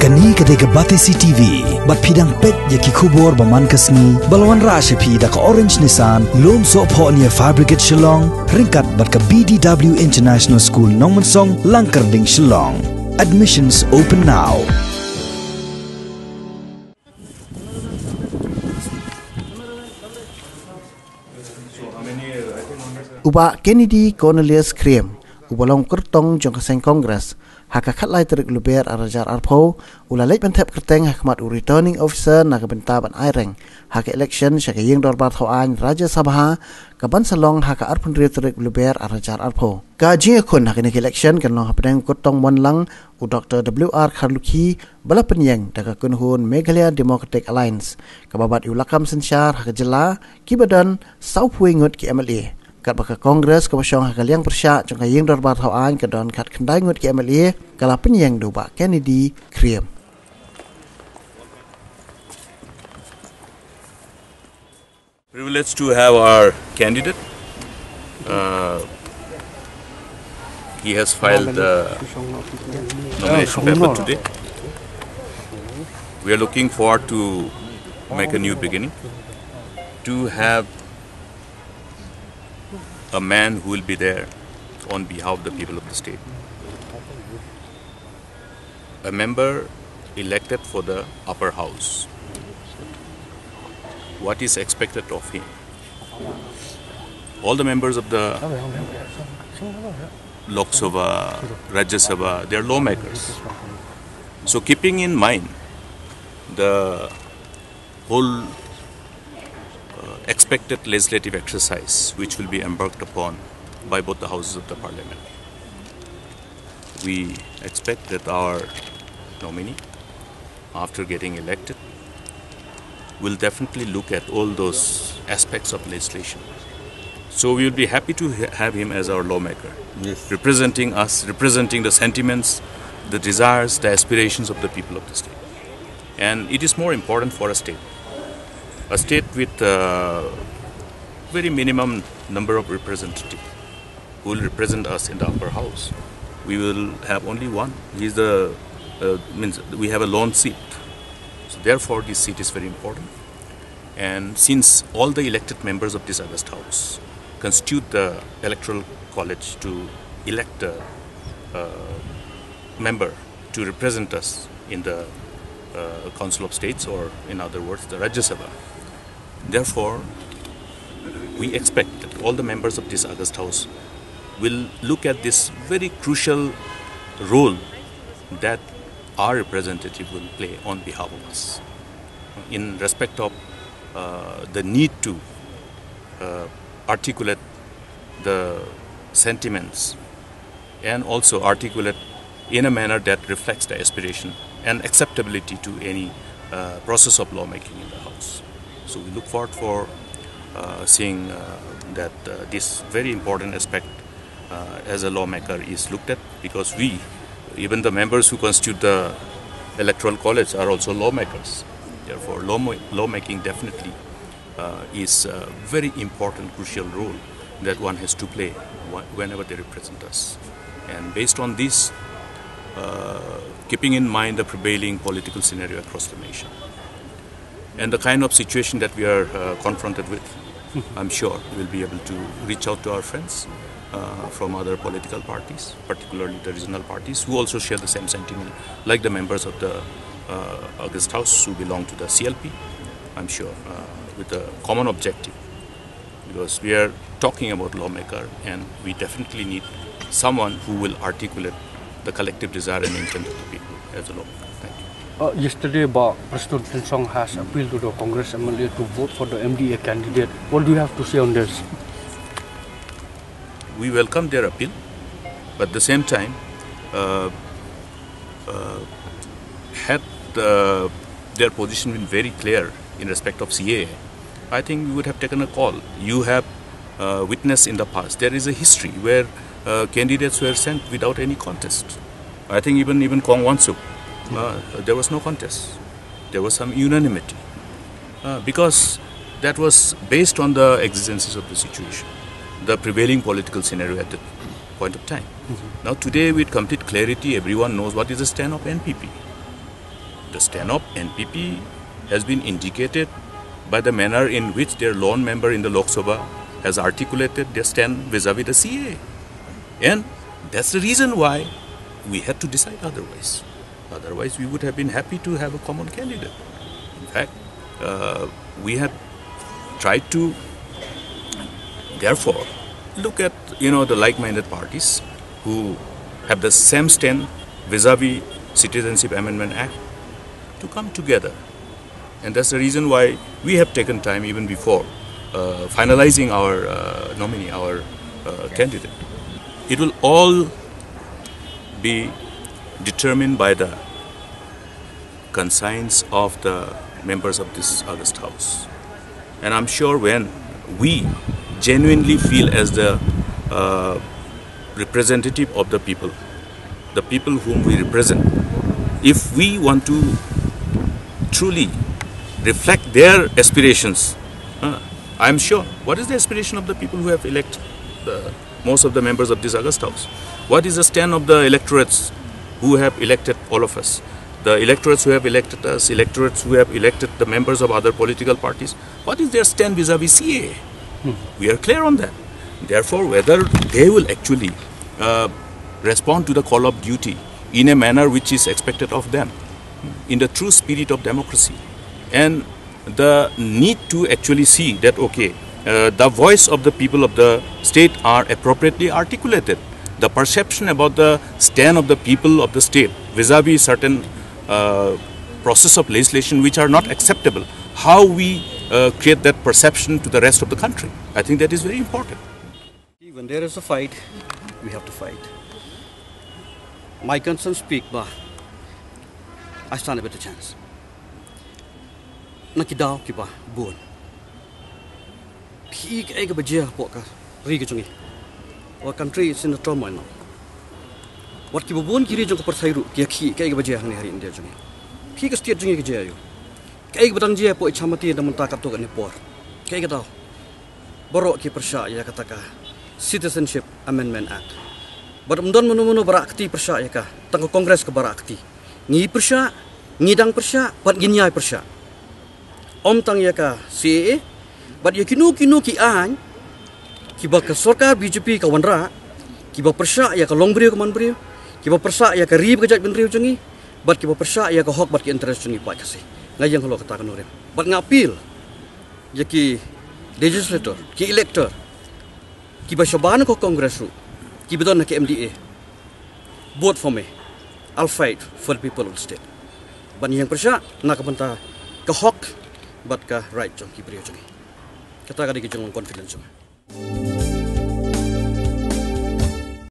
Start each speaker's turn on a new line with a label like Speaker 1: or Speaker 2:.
Speaker 1: Kani kadega Batisi TV, bat pidang pet yaki kubor baman kasni, balwan rasha pida ka Orange Nissan, lom so po niya Fabricate Shillong, ringkat bat ka BDW International School Nongmansong, Langkarding Shillong. Admissions open now.
Speaker 2: Uba Kennedy Cornelius Khyriem, ubalong Kyrteng jong kaseng Kongres, haka katlai terik luber arajar arpo, ulalek Thep Kyrteng hakmat returning officer na kabentaban aireng, haka election syaka yeng dorbar thoan Rajya Sabha, kaban salong haka arpun terik luber arajar arpo. Ka jingakun haka nik election kanlong hapedeng Kyrteng monlang u Dr. W.R. Kharluki bala penyeng daga kunhun Meghalaya Democratic Alliance, kababat ulakam sensyar haka jela kibadan saupuing ngut ki MLA. Kat baka Kongres kawasyong hakaliang persyak jong kayeng dorbar thoan kadon kat kendai ngut ki MLA kala penyeng doba Kennedy Khyriem.
Speaker 3: Privileged to have our candidate. He has filed the nomination paper today. We are looking forward to make a new beginning, to have a man who will be there on behalf of the people of the state. A member elected for the upper house. What is expected of him? All the members of the Lok Sabha, Rajya Sabha, they are lawmakers. So keeping in mind the whole expected legislative exercise which will be embarked upon by both the houses of the parliament, we expect that our nominee, after getting elected, will definitely look at all those aspects of legislation. So we will be happy to have him as our lawmaker, representing us, representing the sentiments, the desires, the aspirations of the people of the state. And it is more important for a state with very minimum number of representatives who will represent us in the upper house. We will have only one. He's the means we have a lone seat. So therefore, this seat is very important. And since all the elected members of this August House constitute the electoral college to elect a member to represent us in the Council of States, or in other words, the Rajya Sabha. Therefore, we expect that all the members of this August House will look at this very crucial role that our representative will play on behalf of us in respect of the need to articulate the sentiments and also articulate in a manner that reflects the aspiration and acceptability to any process of lawmaking in the House. So we look forward for seeing that this very important aspect as a lawmaker is looked at, because we, even the members who constitute the electoral college, are also lawmakers. Therefore, lawmaking definitely is a very important, crucial role that one has to play whenever they represent us. And based on this, keeping in mind the prevailing political scenario across the nation and the kind of situation that we are confronted with, I'm sure we'll be able to reach out to our friends from other political parties, particularly the regional parties, who also share the same sentiment, like the members of the August House who belong to the CLP, I'm sure, with a common objective, because we are talking about lawmaker and we definitely need someone who will articulate the collective desire and intent of the people as a lawmaker. Thank you.
Speaker 4: Yesterday, President Kyrteng has appealed to the Congress MLA to vote for the MDA candidate. What do you have to say on this?
Speaker 3: We welcome their appeal, but at the same time, had their position been very clear in respect of CAA, I think we would have taken a call. You have witnessed in the past, there is a history where candidates were sent without any contest. I think even Kong Wansuk, there was no contest. There was some unanimity because that was based on the exigencies of the situation, the prevailing political scenario at that point of time. Now today, with complete clarity, everyone knows what is the stand of NPP. The stand of NPP has been indicated by the manner in which their lone member in the Lok Sabha has articulated their stand vis-a-vis the CA. And that's the reason why we had to decide otherwise. Otherwise, we would have been happy to have a common candidate. In fact, we had tried to, therefore, look at the like-minded parties who have the same stand vis-a-vis Citizenship Amendment Act to come together. And that's the reason why we have taken time even before finalizing our nominee, our candidate. It will all be determined by the conscience of the members of this August House. And I'm sure when we genuinely feel as the representative of the people whom we represent, if we want to truly reflect their aspirations, I'm sure. What is the aspiration of the people who have elected most of the members of this August House? What is the stand of the electorates who have elected all of us? The electorates who have elected us, electorates who have elected the members of other political parties, what is their stand vis-a-vis CA? We are clear on that. Therefore, whether they will actually respond to the call of duty in a manner which is expected of them, in the true spirit of democracy, and the need to actually see that, okay, the voice of the people of the state are appropriately articulated. The perception about the stand of the people of the state vis-a-vis certain process of legislation which are not acceptable, how we create that perception to the rest of the country. I think that is very important.
Speaker 4: When there is a fight, we have to fight. My concern speak, but I stand a better chance. Nakidaw kiba buon. Ki ka ega bajia poka rigi chungi. Our country is in a turmoil now. What kiba buon kiri jong persairu ki ki ka ega bajia hang hari India chungi. Ki ka state chungi ke yo. Ka ega batang jia po ichamati da munta ka to ka ni por. Ka ega daw. Boro ki persya ya kataka Citizenship Amendment Act. Badamdon munu barakti persya ya ka tang Congress ka barakti. Ni persya, ngidang persya, pat ginyai persya. Om tang ya ka CAA, but ya kinu ki an, kiba ka sarkar BJP ka wanra, kiba persya ya ka long brio ka man brio, kiba persya ya ka rib ka jat ben brio chungi, but kiba persya ya ka hok bat ki interest chungi pa kasi. Ngayang halo kata ka norem. But ngapil ya ki legislator, ki elector, kiba shabana ko Congress ru, kiba don na ki MDA. Vote for me. I'll fight for the people of the state. But yang persya nak banta ka hok bat ka right jong ki brio chungi. Kata ka di ki jong confidence jong.